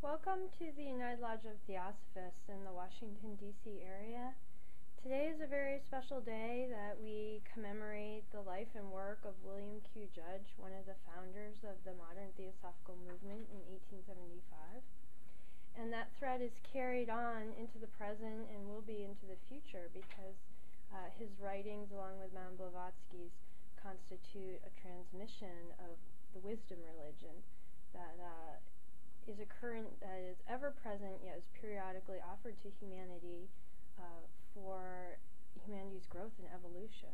Welcome to the United Lodge of Theosophists in the Washington, D.C. area. Today is a very special day that we commemorate the life and work of William Q. Judge, one of the founders of the modern Theosophical movement in 1875. And that thread is carried on into the present and will be into the future because his writings, along with Madame Blavatsky's, constitute a transmission of the wisdom religion that is a current that is ever present yet is periodically offered to humanity for humanity's growth and evolution.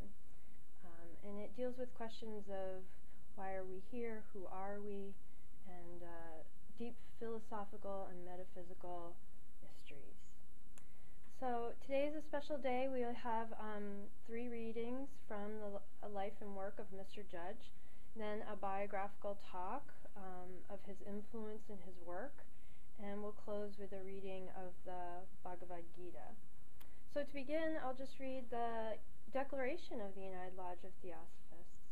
And it deals with questions of why are we here, who are we, and deep philosophical and metaphysical mysteries. So today is a special day. We'll have 3 readings from the life and work of Mr. Judge, then a biographical talk of his influence in his work, and we'll close with a reading of the Bhagavad-Gita. So to begin, I'll just read the Declaration of the United Lodge of Theosophists.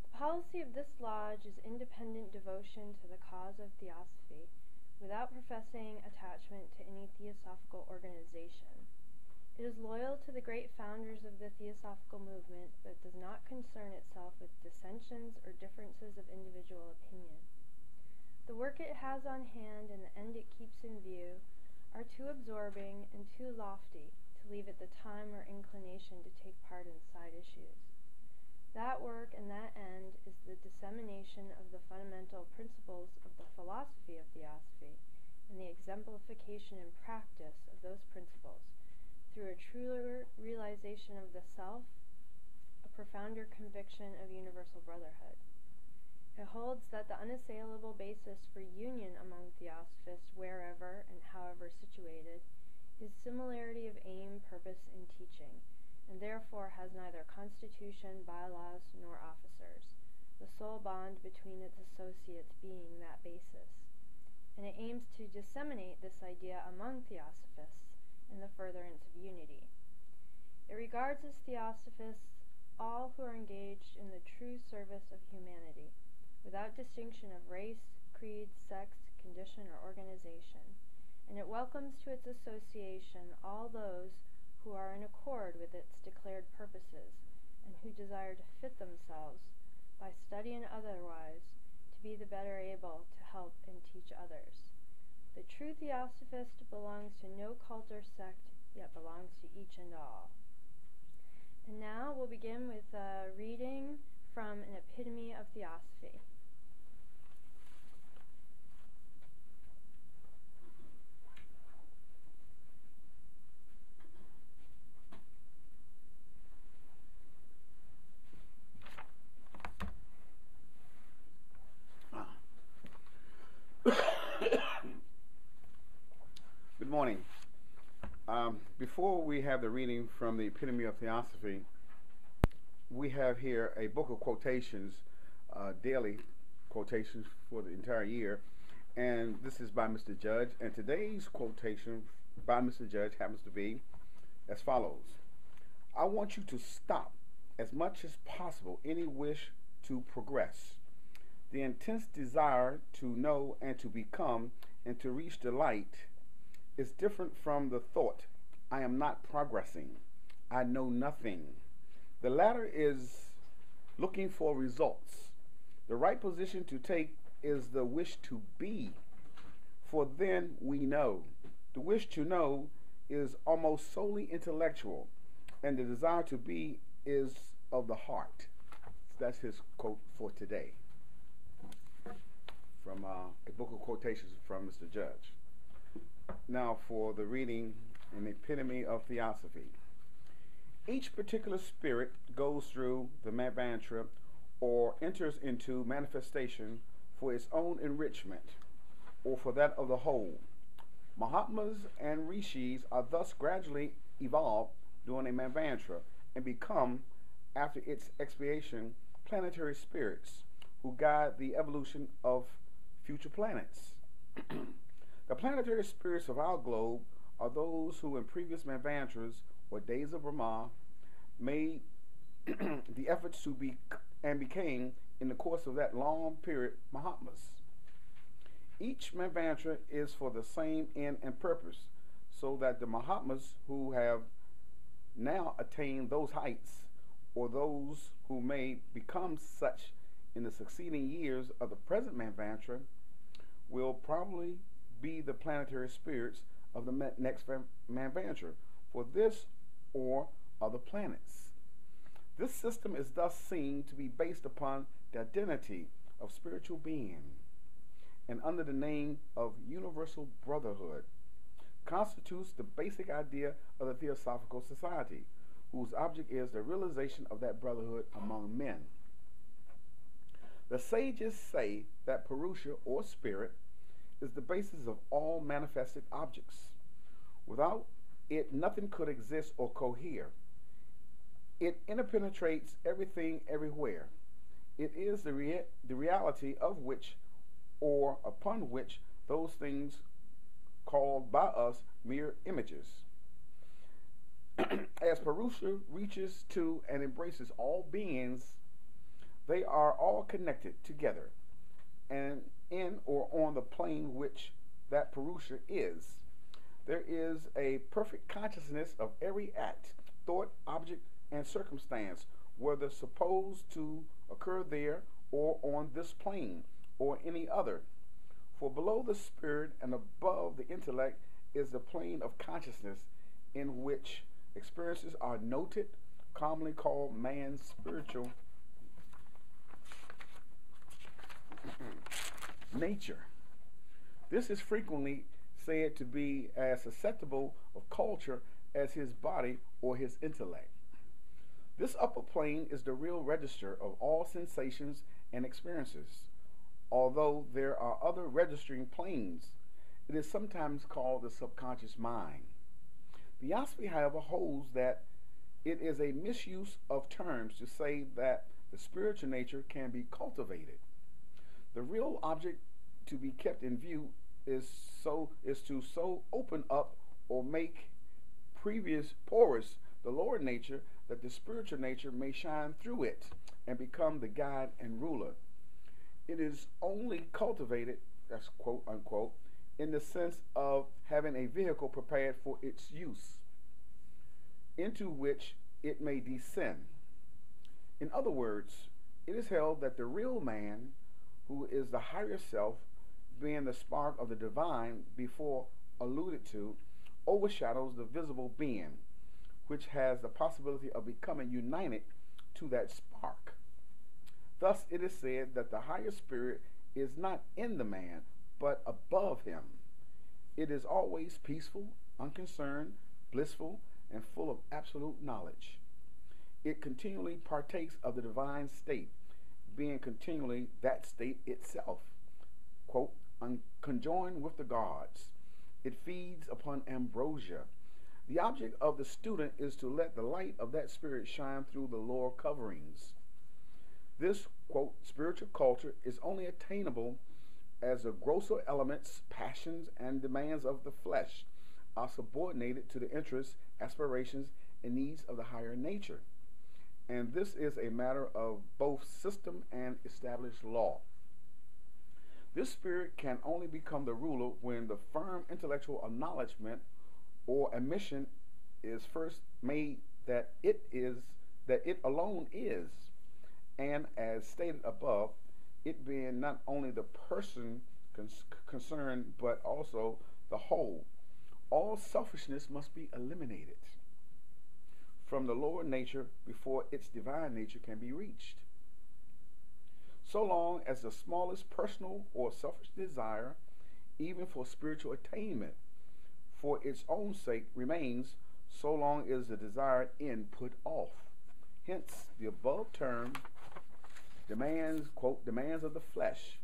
The policy of this lodge is independent devotion to the cause of Theosophy, without professing attachment to any theosophical organization. It is loyal to the great founders of the Theosophical movement, but does not concern itself with dissensions or differences of individual opinion. The work it has on hand and the end it keeps in view are too absorbing and too lofty to leave it the time or inclination to take part in side issues. That work and that end is the dissemination of the fundamental principles of the philosophy of Theosophy and the exemplification and practice of those principles through a truer realization of the self, a profounder conviction of universal brotherhood. It holds that the unassailable basis for union among Theosophists wherever and however situated is similarity of aim, purpose, and teaching, and therefore has neither constitution, bylaws, nor officers, the sole bond between its associates being that basis. And it aims to disseminate this idea among Theosophists in the furtherance of unity. It regards as Theosophists all who are engaged in the true service of humanity, without distinction of race, creed, sex, condition, or organization, and it welcomes to its association all those who are in accord with its declared purposes, and who desire to fit themselves, by study and otherwise, to be the better able to help and teach others. The true Theosophist belongs to no cult or sect, yet belongs to each and all. And now we'll begin with a reading from an epitome of Theosophy. Good morning. Before we have the reading from the Epitome of Theosophy, we have here a book of quotations, daily quotations for the entire year, and this is by Mr. Judge, and today's quotation by Mr. Judge happens to be as follows. I want you to stop as much as possible any wish to progress. The intense desire to know and to become and to reach the light is different from the thought, I am not progressing, I know nothing. The latter is looking for results. The right position to take is the wish to be, for then we know. The wish to know is almost solely intellectual, and the desire to be is of the heart. So that's his quote for today, from a book of quotations from Mr. Judge. Now for the reading in the Epitome of Theosophy. Each particular spirit goes through the mantra or enters into manifestation for its own enrichment or for that of the whole. Mahatmas and Rishis are thus gradually evolved during a mantra and become, after its expiation, planetary spirits who guide the evolution of future planets. The planetary spirits of our globe are those who in previous manvantras or days of Brahma made the efforts to be and became, in the course of that long period, Mahatmas. Each manvantara is for the same end and purpose, so that the Mahatmas who have now attained those heights, or those who may become such in the succeeding years of the present manvantara, will probably be the planetary spirits of the next manvantara for this or other planets. This system is thus seen to be based upon the identity of spiritual being, and under the name of universal brotherhood, constitutes the basic idea of the Theosophical Society, whose object is the realization of that brotherhood among men. The sages say that Purusha, or spirit, is the basis of all manifested objects. Without it, nothing could exist or cohere. It interpenetrates everything everywhere. It is the reality of which, or upon which, those things called by us mere images. As Purusha reaches to and embraces all beings, they are all connected together, and in or on the plane which that Purusha is, there is a perfect consciousness of every act, thought, object, and circumstance, whether supposed to occur there or on this plane or any other. For below the spirit and above the intellect is the plane of consciousness, in which experiences are noted, commonly called man's spiritual nature. This is frequently said to be as susceptible of culture as his body or his intellect. This upper plane is the real register of all sensations and experiences. Although there are other registering planes, it is sometimes called the subconscious mind. Theosophy, however, holds that it is a misuse of terms to say that the spiritual nature can be cultivated. The real object to be kept in view is to so open up or make porous the lower nature that the spiritual nature may shine through it and become the guide and ruler. It is only cultivated, that's quote unquote, in the sense of having a vehicle prepared for its use, into which it may descend. In other words, it is held that the real man, who is the higher self, being the spark of the divine before alluded to, overshadows the visible being, which has the possibility of becoming united to that spark. Thus it is said that the higher spirit is not in the man, but above him. It is always peaceful, unconcerned, blissful, and full of absolute knowledge. It continually partakes of the divine state, being continually that state itself, quote, conjoined with the gods. It feeds upon ambrosia. The object of the student is to let the light of that spirit shine through the lower coverings. This, quote, spiritual culture is only attainable as the grosser elements, passions, and demands of the flesh are subordinated to the interests, aspirations, and needs of the higher nature. And this is a matter of both system and established law. This spirit can only become the ruler when the firm intellectual acknowledgement or admission is first made that it alone is, and as stated above, it being not only the person concerned but also the whole. All selfishness must be eliminated from the lower nature before its divine nature can be reached. So long as the smallest personal or selfish desire, even for spiritual attainment, for its own sake remains, so long is the desired end put off. Hence, the above term demands, quote, demands of the flesh,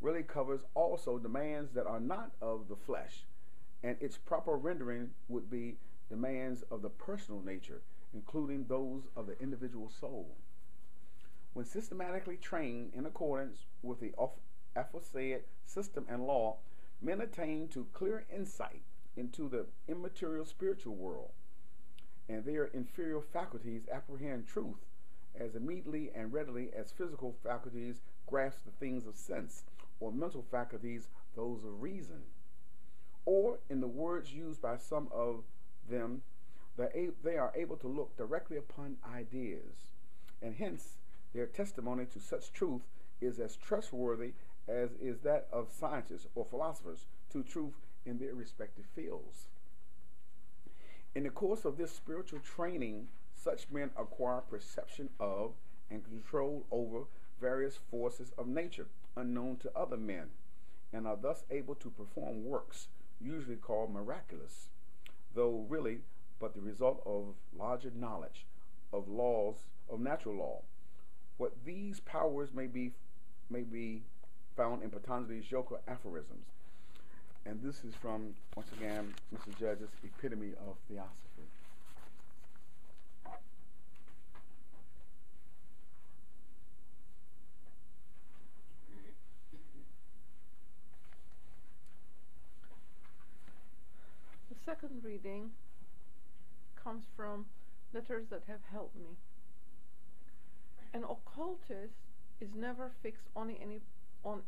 really covers also demands that are not of the flesh, and its proper rendering would be demands of the personal nature, including those of the individual soul. When systematically trained in accordance with the aforesaid system and law, men attain to clear insight into the immaterial spiritual world, and their inferior faculties apprehend truth as immediately and readily as physical faculties grasp the things of sense, or mental faculties those of reason. Or, in the words used by some of them, they are able to look directly upon ideas, and hence their testimony to such truth is as trustworthy as is that of scientists or philosophers to truth in their respective fields. In the course of this spiritual training, such men acquire perception of and control over various forces of nature unknown to other men, and are thus able to perform works usually called miraculous, though really but the result of larger knowledge of laws of natural law. What these powers may be found in Patanjali's Yoga aphorisms. And this is from, once again, Mr. Judge's Epitome of Theosophy. The second reading comes from Letters That Have Helped Me. An occultist is never fixed on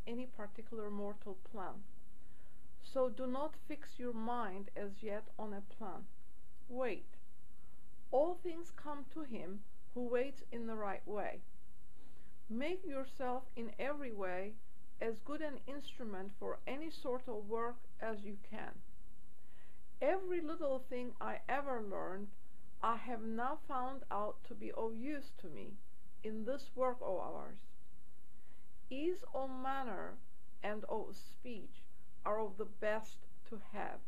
any particular mortal plan. So do not fix your mind as yet on a plan. Wait. All things come to him who waits in the right way. Make yourself in every way as good an instrument for any sort of work as you can. Every little thing I ever learned, I have now found out to be of use to me in this work of ours. Ease of manner and of speech are of the best to have.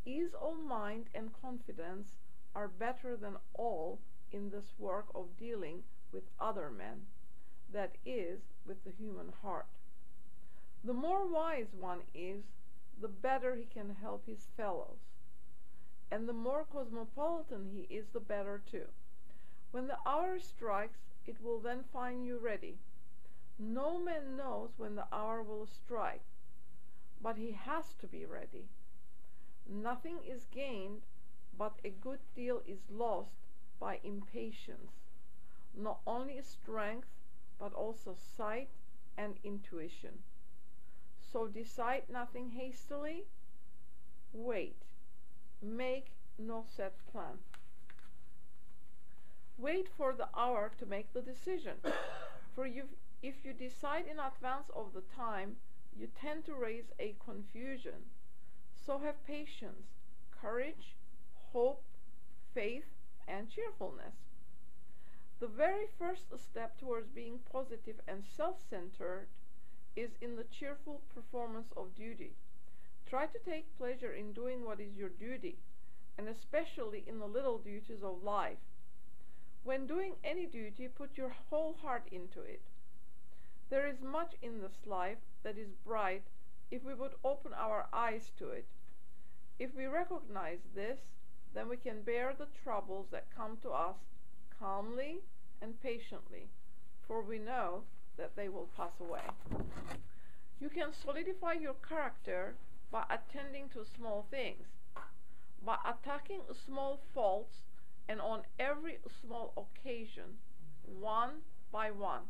Ease of mind and confidence are better than all in this work of dealing with other men, that is, with the human heart. The more wise one is, the better he can help his fellows. And the more cosmopolitan he is, the better too. When the hour strikes, it will then find you ready. No man knows when the hour will strike, but he has to be ready. Nothing is gained, but a good deal is lost by impatience. Not only strength, but also sight and intuition. So decide nothing hastily. Wait. Make no set plan. Wait for the hour to make the decision. For if you decide in advance of the time, you tend to raise a confusion. So have patience, courage, hope, faith, and cheerfulness. The very first step towards being positive and self-centered is in the cheerful performance of duty. Try to take pleasure in doing what is your duty, and especially in the little duties of life. When doing any duty, put your whole heart into it. There is much in this life that is bright if we would open our eyes to it. If we recognize this, then we can bear the troubles that come to us calmly and patiently, for we know that they will pass away. You can solidify your character by attending to small things, by attacking small faults, and on every small occasion, one by one.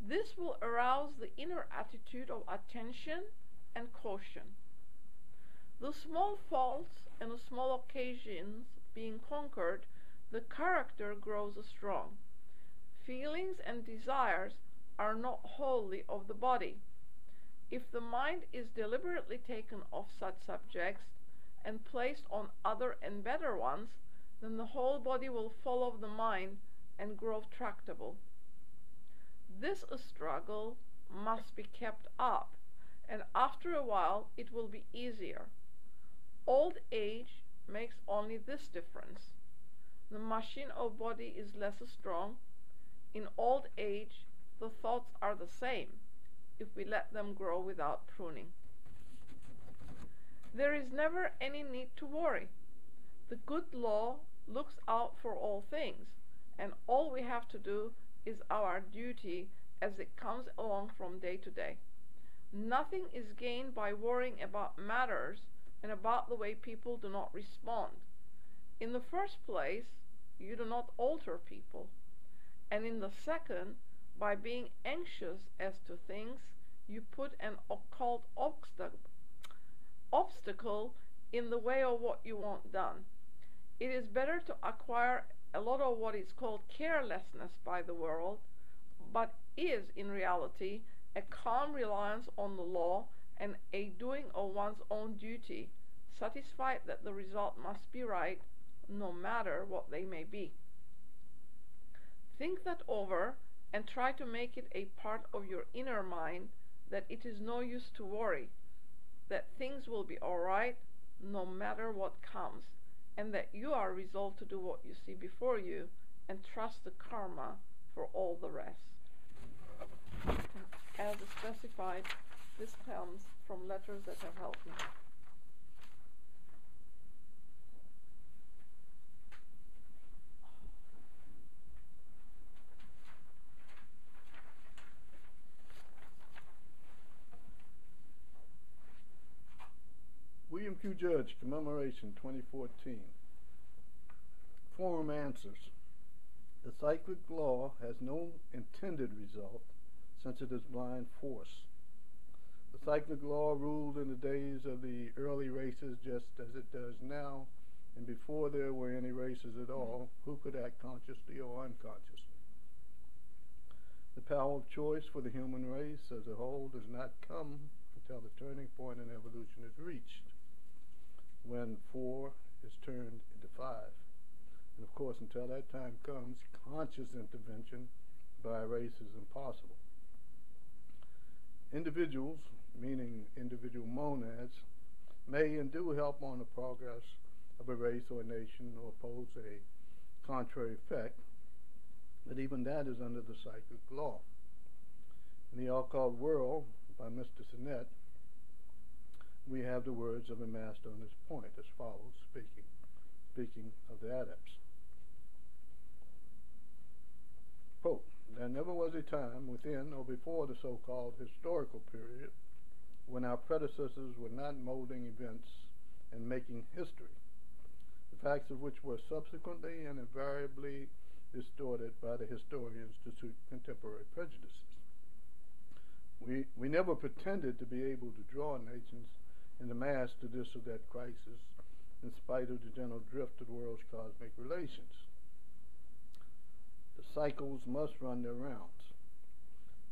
This will arouse the inner attitude of attention and caution. The small faults and the small occasions being conquered, the character grows strong. Feelings and desires are not wholly of the body. If the mind is deliberately taken off such subjects and placed on other and better ones, then the whole body will follow the mind and grow tractable. This struggle must be kept up, and after a while it will be easier. Old age makes only this difference. The machine of body is less strong. In old age, the thoughts are the same, if we let them grow without pruning. There is never any need to worry. The good law looks out for all things, and all we have to do is our duty as it comes along from day to day. Nothing is gained by worrying about matters and about the way people do not respond. In the first place, you do not alter people, and in the second, by being anxious as to things, you put an occult obstacle in the way of what you want done. It is better to acquire a lot of what is called carelessness by the world, but is in reality a calm reliance on the law and a doing of one's own duty, satisfied that the result must be right, no matter what they may be. Think that over and try to make it a part of your inner mind that it is no use to worry, that things will be all right no matter what comes, and that you are resolved to do what you see before you and trust the karma for all the rest. As specified, this comes from letters that have helped me. William Q. Judge, Commemoration 2014. Forum answers. The cyclic law has no intended result, since it is blind force. The cyclic law ruled in the days of the early races just as it does now, and before there were any races at all, who could act consciously or unconsciously. The power of choice for the human race as a whole does not come until the turning point in evolution is reached, when 4 is turned into 5. And of course, until that time comes, conscious intervention by a race is impossible. Individuals, meaning individual monads, may and do help on the progress of a race or a nation or oppose a contrary effect, but even that is under the cyclic law. In the occult world, by Mr. Sinet, we have the words of a master on this point as follows, speaking of the adepts. Quote, there never was a time within or before the so-called historical period when our predecessors were not molding events and making history, the facts of which were subsequently and invariably distorted by the historians to suit contemporary prejudices. We never pretended to be able to draw nations in the mass to this or that crisis, in spite of the general drift of the world's cosmic relations. The cycles must run their rounds.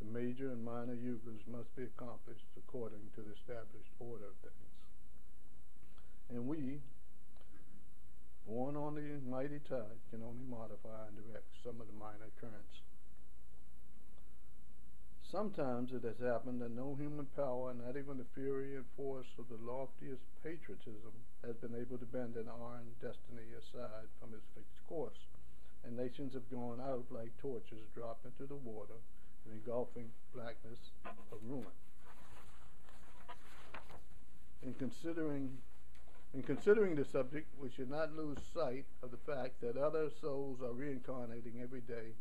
The major and minor yugas must be accomplished according to the established order of things. And we, born on the mighty tide, can only modify and direct some of the minor currents. Sometimes it has happened that no human power, not even the fury and force of the loftiest patriotism, has been able to bend an iron destiny aside from its fixed course, and nations have gone out like torches dropped into the water in engulfing blackness of ruin. In considering the subject, we should not lose sight of the fact that other souls are reincarnating every day,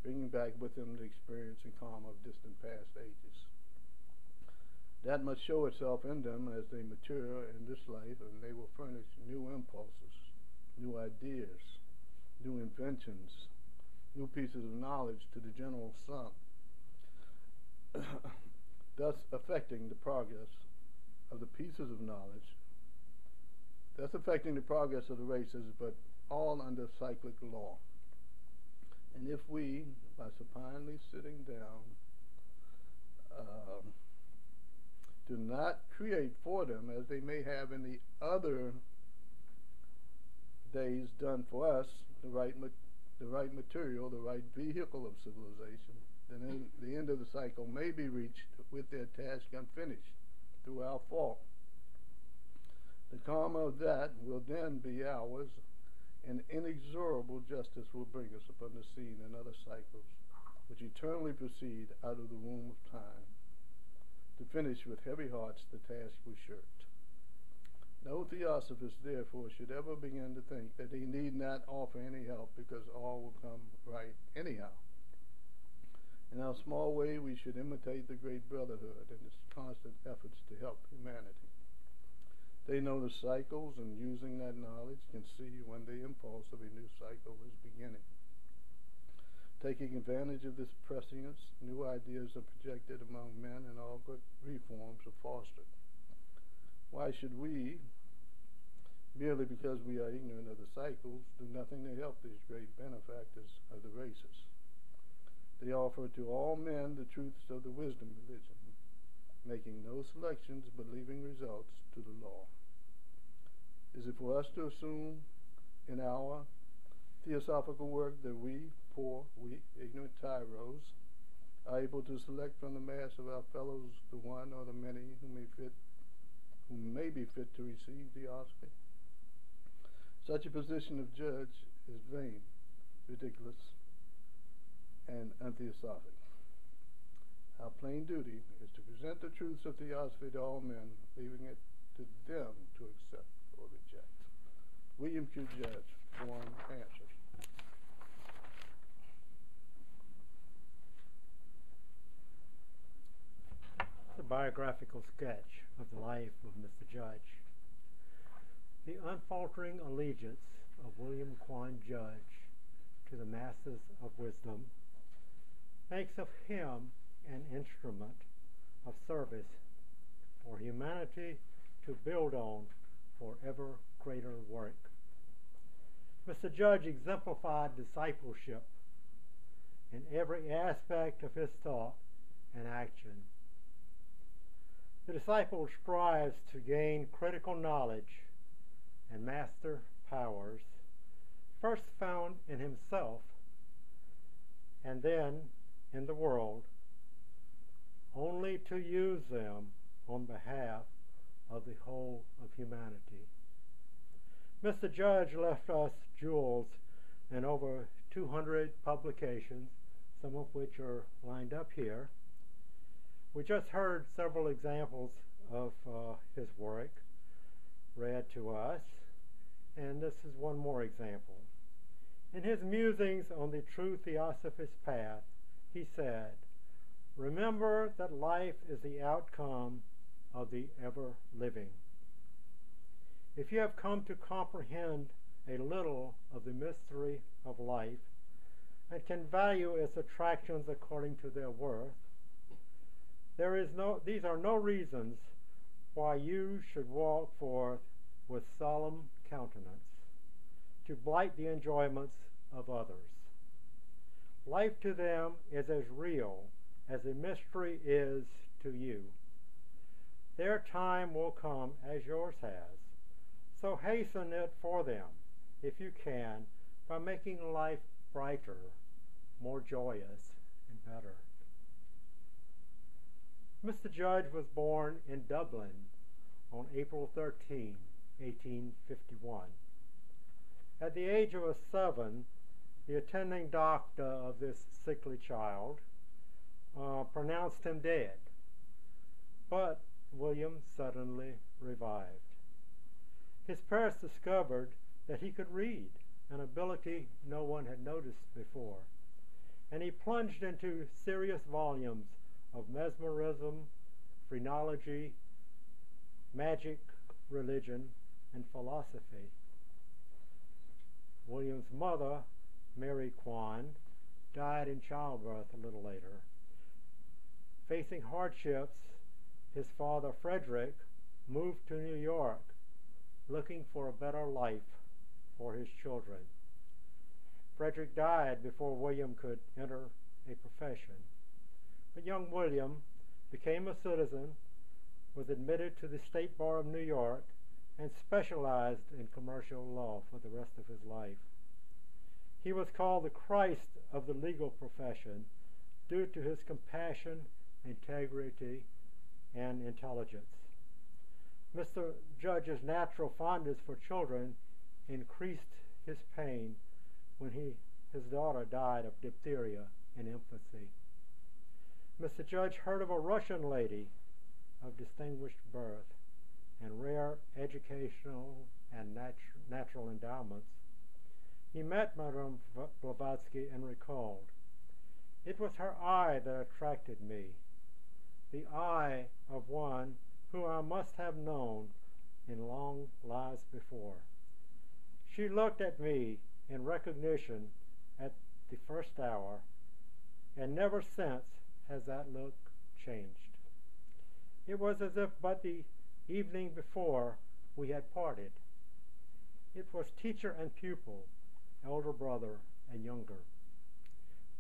bringing back with them the experience and karma of distant past ages. That must show itself in them as they mature in this life, and they will furnish new impulses, new ideas, new inventions, new pieces of knowledge to the general sum, thus affecting the progress of the pieces of knowledge, thus affecting the progress of the races, but all under cyclic law. And if we, by supinely sitting down, do not create for them, as they may have in the other days done for us, the right material, the right vehicle of civilization, then the end of the cycle may be reached with their task unfinished through our fault. The karma of that will then be ours, and inexorable justice will bring us upon the scene in other cycles, which eternally proceed out of the womb of time, to finish with heavy hearts the task we shirked. No theosophist, therefore, should ever begin to think that he need not offer any help because all will come right anyhow. In our small way, we should imitate the great brotherhood and its constant efforts to help humanity. They know the cycles, and using that knowledge can see when the impulse of a new cycle is beginning. Taking advantage of this prescience, new ideas are projected among men and all good reforms are fostered. Why should we, merely because we are ignorant of the cycles, do nothing to help these great benefactors of the races? They offer to all men the truths of the wisdom religion, making no selections but leaving results to the law. Is it for us to assume in our theosophical work that we, poor, weak, ignorant tyros, are able to select from the mass of our fellows the one or the many who may be fit to receive theosophy? Such a position of judge is vain, ridiculous, and untheosophic. Our plain duty is to present the truths of theosophy to all men, leaving it to them to accept or reject. William Q. Judge, Form Answers. The biographical sketch of the life of Mr. Judge. The unfaltering allegiance of William Quan Judge to the masses of wisdom makes of him an instrument of service for humanity to build on for ever greater work. Mr. Judge exemplified discipleship in every aspect of his thought and action. The disciple strives to gain critical knowledge and master powers first found in himself and then in the world, only to use them on behalf of the whole of humanity. Mr. Judge left us jewels in over 200 publications, some of which are lined up here. We just heard several examples of his work read to us, and this is one more example. In his musings on the true Theosophist path, he said, "Remember that life is the outcome of the ever-living. If you have come to comprehend a little of the mystery of life and can value its attractions according to their worth, these are no reasons why you should walk forth with solemn countenance to blight the enjoyments of others. Life to them is as real as the mystery is to you. Their time will come as yours has, so hasten it for them, if you can, by making life brighter, more joyous, and better." Mr. Judge was born in Dublin on April 13, 1851. At the age of 7, the attending doctor of this sickly child pronounced him dead, but William suddenly revived. His parents discovered that he could read, an ability no one had noticed before, and he plunged into serious volumes of mesmerism, phrenology, magic, religion, and philosophy. William's mother, Mary Quan, died in childbirth a little later. Facing hardships, his father, Frederick, moved to New York, looking for a better life for his children. Frederick died before William could enter a profession. But young William became a citizen, was admitted to the State Bar of New York, and specialized in commercial law for the rest of his life. He was called the Christ of the legal profession due to his compassion, integrity, and intelligence. Mr. Judge's natural fondness for children increased his pain when his daughter died of diphtheria in infancy. Mr. Judge heard of a Russian lady of distinguished birth and rare educational and natural endowments. He met Madame Blavatsky and recalled, "It was her eye that attracted me, the eye of one who I must have known in long lives before. She looked at me in recognition at the first hour and never since has that look changed. It was as if but the evening before we had parted. It was teacher and pupil, elder brother and younger,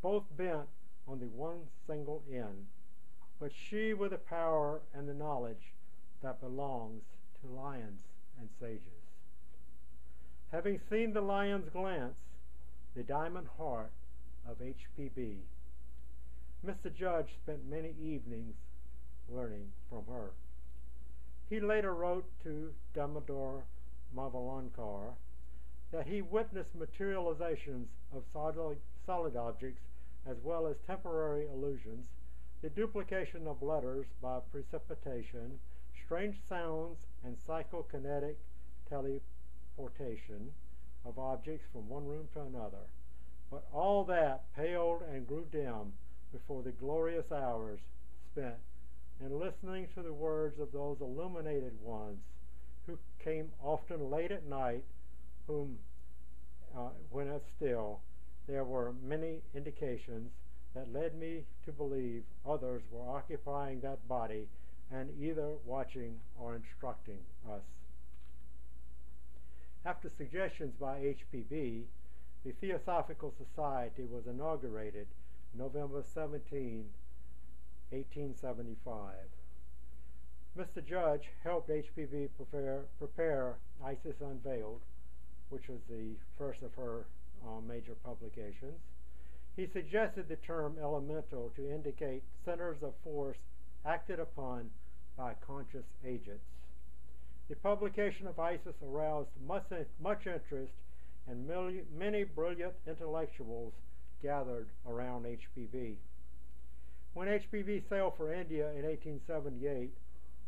both bent on the one single end, but she with the power and the knowledge that belongs to lions and sages. Having seen the lion's glance, the diamond heart of H.P.B., Mr. Judge spent many evenings learning from her. He later wrote to Damodar Mavalankar that he witnessed materializations of solid objects as well as temporary illusions, the duplication of letters by precipitation, strange sounds, and psychokinetic teleportation of objects from one room to another. But all that paled and grew dim before the glorious hours spent in listening to the words of those illuminated ones who came often late at night, whom, when it's still, there were many indications that led me to believe others were occupying that body and either watching or instructing us. After suggestions by H.P.B., the Theosophical Society was inaugurated November 17, 1875. Mr. Judge helped H.P.B. prepare Isis Unveiled, which was the first of her major publications. He suggested the term elemental to indicate centers of force acted upon by conscious agents. The publication of Isis aroused much interest, and many brilliant intellectuals gathered around H.P.B. When H.P.B. sailed for India in 1878,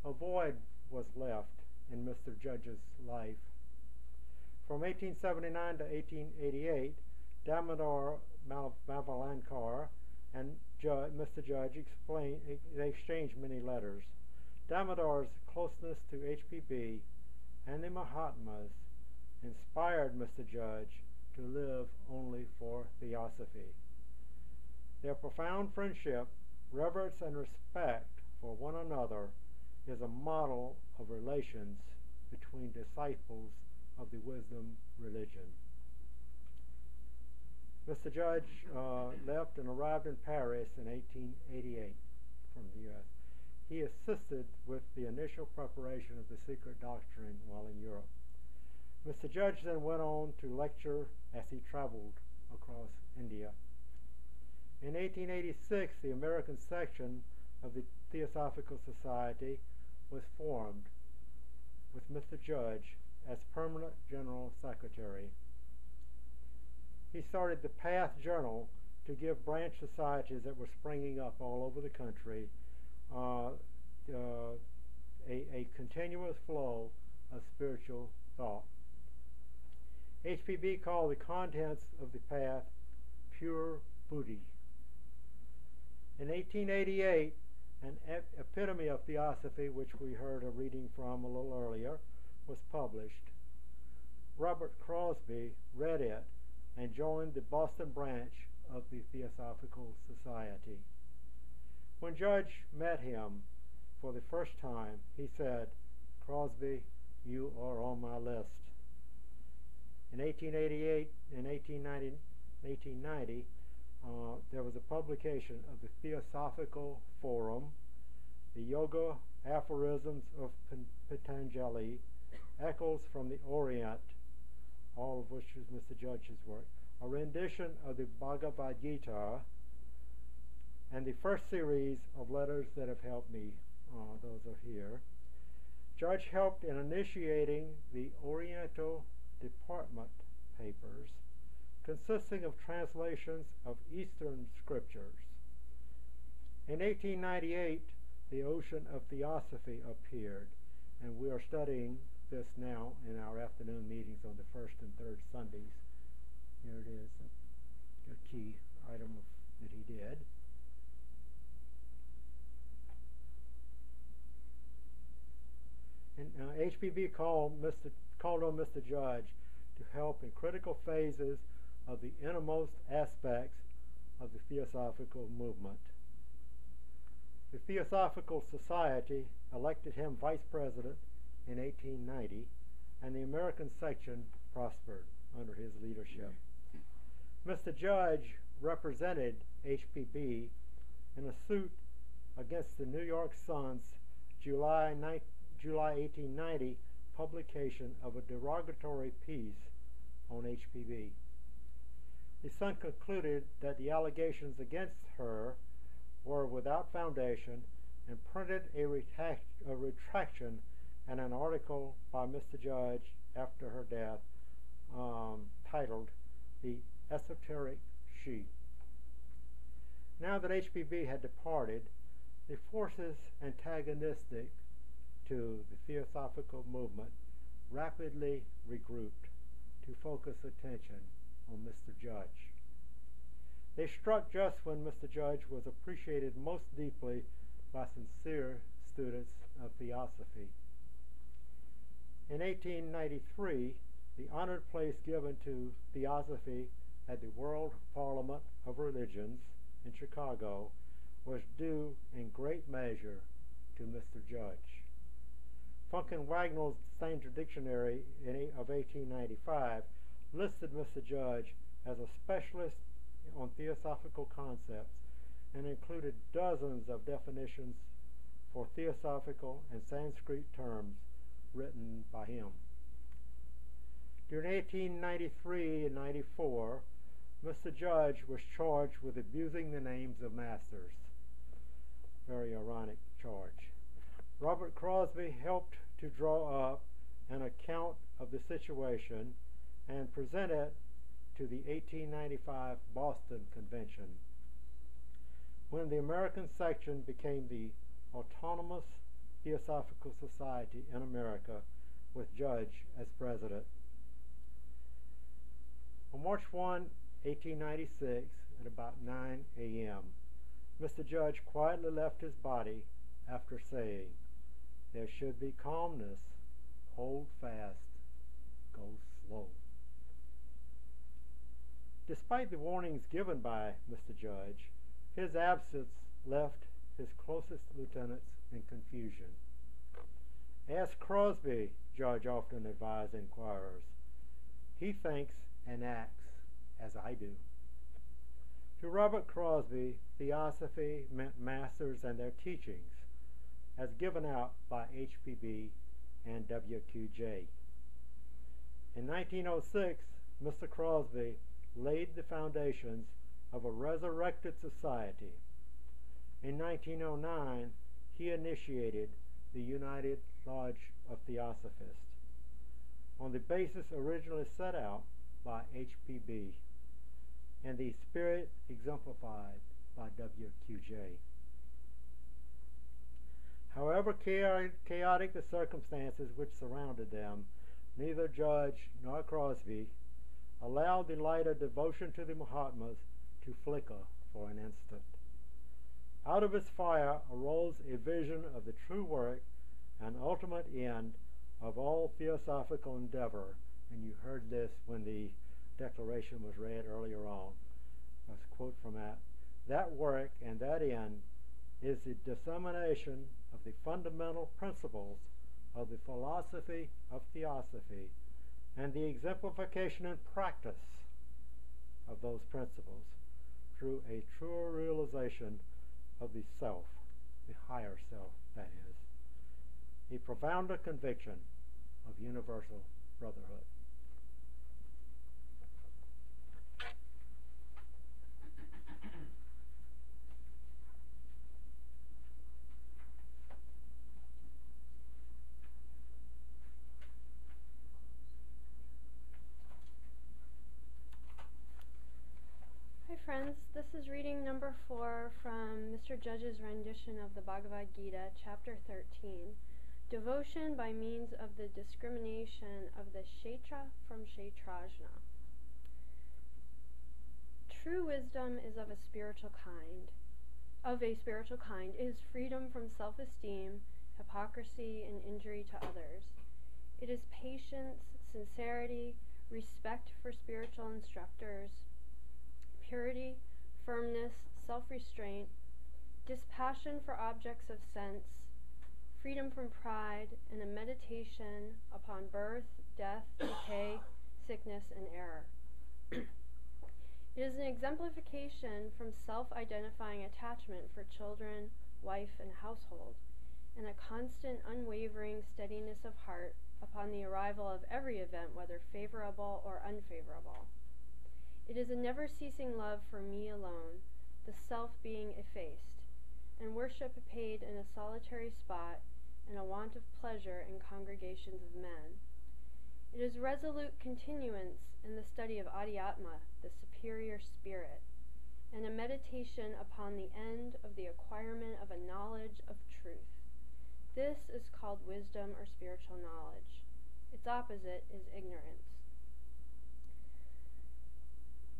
a void was left in Mr. Judge's life. From 1879 to 1888, Damodar Mavalankar and Mr. Judge exchanged many letters. Damodar's closeness to H.P.B. and the Mahatmas inspired Mr. Judge to live only for Theosophy. Their profound friendship, reverence, and respect for one another is a model of relations between disciples of the wisdom religion. Mr. Judge left and arrived in Paris in 1888 from the U.S. He assisted with the initial preparation of the secret doctrine while in Europe. Mr. Judge then went on to lecture as he traveled across India. In 1886, the American section of the Theosophical Society was formed, with Mr. Judge as permanent general secretary. He started the Path Journal to give branch societies that were springing up all over the country a continuous flow of spiritual thought. H.P.B. called the contents of the Path pure Buddhi. In 1888, an epitome of Theosophy, which we heard a reading from a little earlier, was published. Robert Crosby read it and joined the Boston branch of the Theosophical Society. When Judge met him for the first time, he said, "Crosby, you are on my list." In 1888 and 1890, there was a publication of the Theosophical Forum, the Yoga Aphorisms of Patanjali, Echoes from the Orient, all of which is Mr. Judge's work, a rendition of the Bhagavad-Gita, and the first series of letters that have helped me. Those are here. Judge helped in initiating the Oriental Department papers, consisting of translations of Eastern scriptures. In 1898, the Ocean of Theosophy appeared, and we are studying this now in our afternoon meetings on the first and third Sundays. Here it is, a key item that he did. And H.P.B. called on Mr. Judge to help in critical phases of the innermost aspects of the Theosophical movement. The Theosophical Society elected him vice president in 1890, and the American section prospered under his leadership. Mr. Judge represented HPB in a suit against the New York Sun's July 1890 publication of a derogatory piece on HPB. The Sun concluded that the allegations against her were without foundation and printed a retraction and an article by Mr. Judge after her death titled The Esoteric She. Now that HPB had departed, the forces antagonistic to the Theosophical movement rapidly regrouped to focus attention on Mr. Judge. They struck just when Mr. Judge was appreciated most deeply by sincere students of Theosophy. In 1893, the honored place given to Theosophy at the World Parliament of Religions in Chicago was due in great measure to Mr. Judge. Funk and Wagnall's Standard Dictionary of 1895 listed Mr. Judge as a specialist on theosophical concepts and included dozens of definitions for theosophical and Sanskrit terms written by him. During 1893 and 94, Mr. Judge was charged with abusing the names of masters. Very ironic charge. Robert Crosby helped to draw up an account of the situation and present it to the 1895 Boston Convention, when the American section became the Autonomous Theosophical Society in America, with Judge as president. On March 1, 1896, at about 9 a.m., Mr. Judge quietly left his body after saying, "There should be calmness, hold fast, go slow." Despite the warnings given by Mr. Judge, his absence left his closest lieutenants in confusion. Ask Crosby, Judge often advised inquirers. He thinks and acts as I do. To Robert Crosby, Theosophy meant masters and their teachings, as given out by HPB and WQJ. In 1906, Mr. Crosby laid the foundations of a resurrected society. In 1909, he initiated the United Lodge of Theosophists on the basis originally set out by HPB and the spirit exemplified by WQJ. However chaotic the circumstances which surrounded them, neither Judge nor Crosby allowed the light of devotion to the Mahatmas to flicker for an instant. Out of his fire arose a vision of the true work and ultimate end of all theosophical endeavor, and you heard this when the declaration was read earlier on. Let's quote from that. That work and that end is the dissemination of the fundamental principles of the philosophy of Theosophy and the exemplification and practice of those principles through a truer realization of the self, the higher self, that is, a profounder conviction of universal brotherhood. Hi friends, this is reading number 4 from Mr. Judge's rendition of the Bhagavad-Gita, chapter 13, Devotion by means of the discrimination of the Kshetra from Kshetrajna. True wisdom is of a spiritual kind. It is freedom from self-esteem, hypocrisy, and injury to others. It is patience, sincerity, respect for spiritual instructors, purity, firmness, self-restraint, dispassion for objects of sense, freedom from pride, and a meditation upon birth, death, decay, sickness, and error. It is an exemplification from self-identifying attachment for children, wife, and household, and a constant, unwavering steadiness of heart upon the arrival of every event, whether favorable or unfavorable. It is a never-ceasing love for me alone, the self being effaced, and worship paid in a solitary spot, and a want of pleasure in congregations of men. It is resolute continuance in the study of Adhyatma, the superior spirit, and a meditation upon the end of the acquirement of a knowledge of truth. This is called wisdom or spiritual knowledge. Its opposite is ignorance.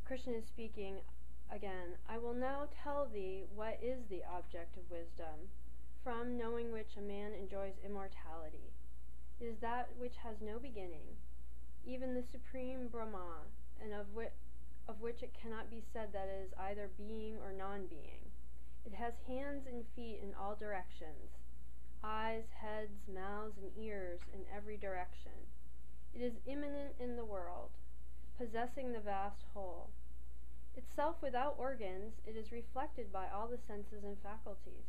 Krishna is speaking again. I will now tell thee what is the object of wisdom, from knowing which a man enjoys immortality. It is that which has no beginning, even the supreme Brahma, and of which it cannot be said that it is either being or non-being. It has hands and feet in all directions, eyes, heads, mouths, and ears in every direction. It is immanent in the world, possessing the vast whole. Itself without organs, it is reflected by all the senses and faculties,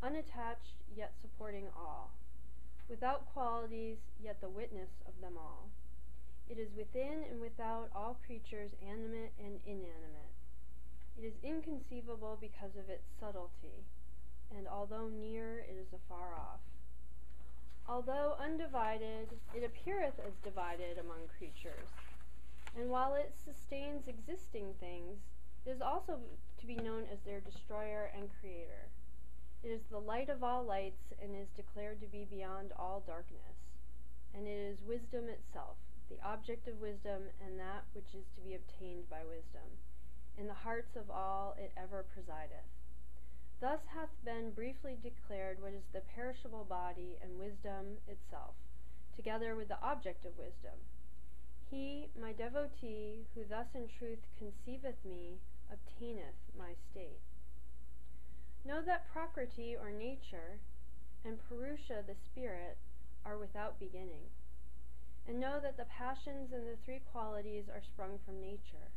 unattached yet supporting all, without qualities yet the witness of them all. It is within and without all creatures, animate and inanimate. It is inconceivable because of its subtlety, and although near, it is afar off. Although undivided, it appeareth as divided among creatures, and while it sustains existing things, it is also to be known as their destroyer and creator. It is the light of all lights, and is declared to be beyond all darkness. And it is wisdom itself, the object of wisdom, and that which is to be obtained by wisdom. In the hearts of all it ever presideth. Thus hath been briefly declared what is the perishable body, and wisdom itself, together with the object of wisdom. He, my devotee, who thus in truth conceiveth me, obtaineth my state. Know that Prakriti, or nature, and Purusha, the spirit, are without beginning. And know that the passions and the three qualities are sprung from nature.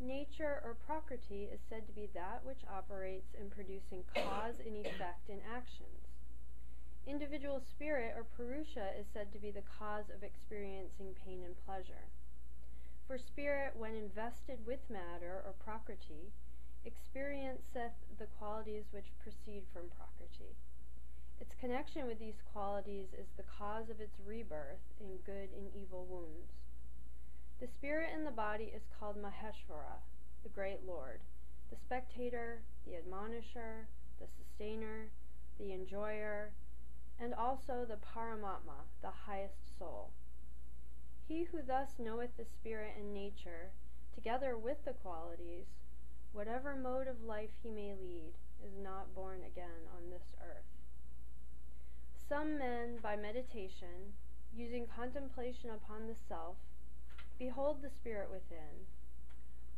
Nature, or Prakriti, is said to be that which operates in producing cause and effect in actions. Individual spirit, or Purusha, is said to be the cause of experiencing pain and pleasure. For spirit, when invested with matter, or Prakriti, experienceth the qualities which proceed from Prakriti. Its connection with these qualities is the cause of its rebirth in good and evil wounds. The spirit in the body is called Maheshvara, the great Lord, the spectator, the admonisher, the sustainer, the enjoyer, and also the Paramatma, the highest soul. He who thus knoweth the spirit and nature, together with the qualities, whatever mode of life he may lead, is not born again on this earth. Some men, by meditation, using contemplation upon the self, behold the spirit within.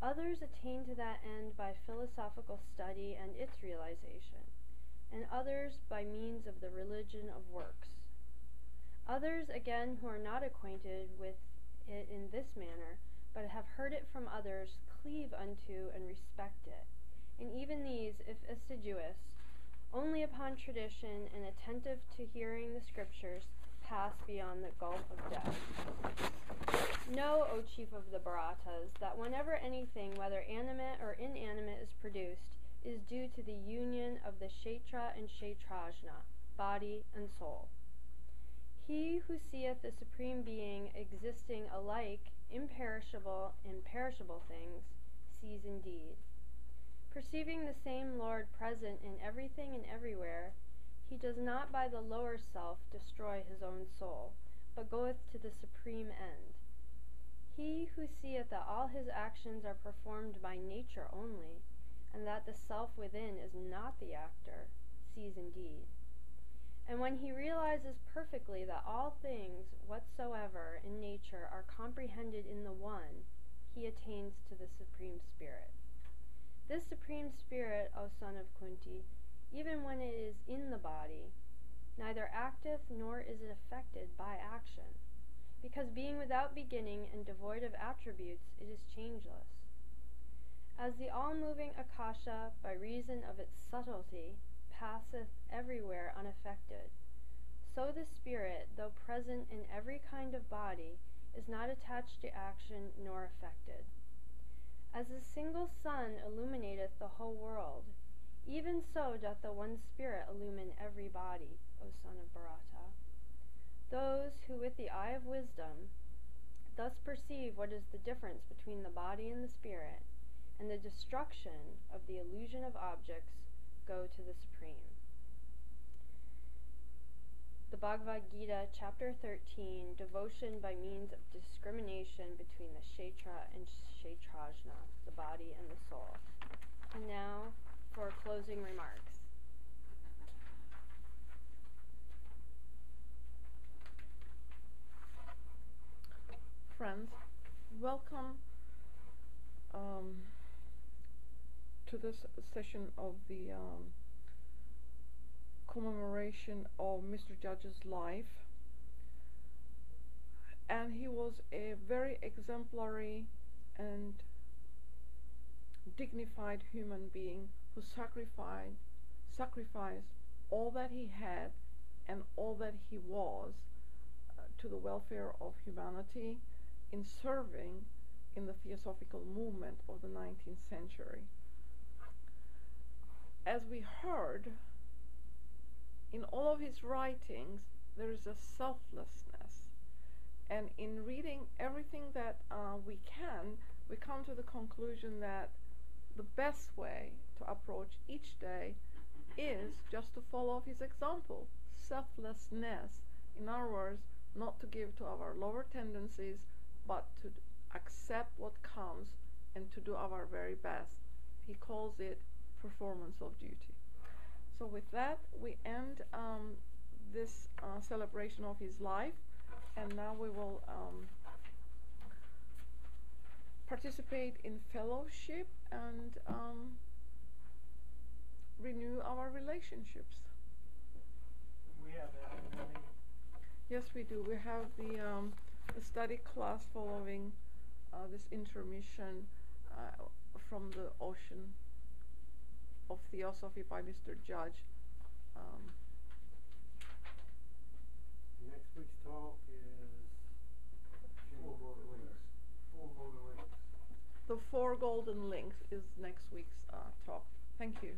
Others attain to that end by philosophical study and its realization, and others by means of the religion of works. Others, again, who are not acquainted with it in this manner, but have heard it from others, cleave unto and respect it. And even these, if assiduous, only upon tradition and attentive to hearing the scriptures, pass beyond the gulf of death. Know, O chief of the Bharatas, that whenever anything, whether animate or inanimate, is produced, is due to the union of the Kshetra and Kshetrajna, body and soul. He who seeth the Supreme Being existing alike imperishable and perishable things, sees indeed. Perceiving the same Lord present in everything and everywhere, he does not by the lower self destroy his own soul, but goeth to the supreme end. He who seeth that all his actions are performed by nature only, and that the self within is not the actor, sees indeed. And when he realizes perfectly that all things whatsoever in nature are comprehended in the One, he attains to the Supreme Spirit. This Supreme Spirit, O son of Kunti, even when it is in the body, neither acteth nor is it affected by action, because being without beginning and devoid of attributes, it is changeless. As the all-moving Akasha, by reason of its subtlety, passeth everywhere unaffected, so the Spirit, though present in every kind of body, is not attached to action nor affected. As the single sun illuminateth the whole world, even so doth the one Spirit illumine every body, O son of Bharata. Those who with the eye of wisdom thus perceive what is the difference between the body and the spirit, and the destruction of the illusion of objects, go to the Supreme. The Bhagavad-Gita, Chapter 13, Devotion by Means of Discrimination Between the Kshetra and Kshetrajna, the Body and the Soul. And now for closing remarks. Friends, welcome to this session of the commemoration of Mr. Judge's life. And he was a very exemplary and dignified human being who sacrificed all that he had and all that he was to the welfare of humanity in serving in the theosophical movement of the 19th century. As we heard, in all of his writings, there is a selflessness. And in reading everything that we can, we come to the conclusion that the best way to approach each day is just to follow his example, selflessness. In other words, not to give to our lower tendencies, but to accept what comes and to do our very best. He calls it performance of duty. So with that, we end this celebration of his life, and now we will participate in fellowship and renew our relationships. We have that. Yes, we do. We have the study class following this intermission from the Ocean of Theosophy by Mr. Judge. Next week's talk is The Four Golden Links is next week's talk. Thank you.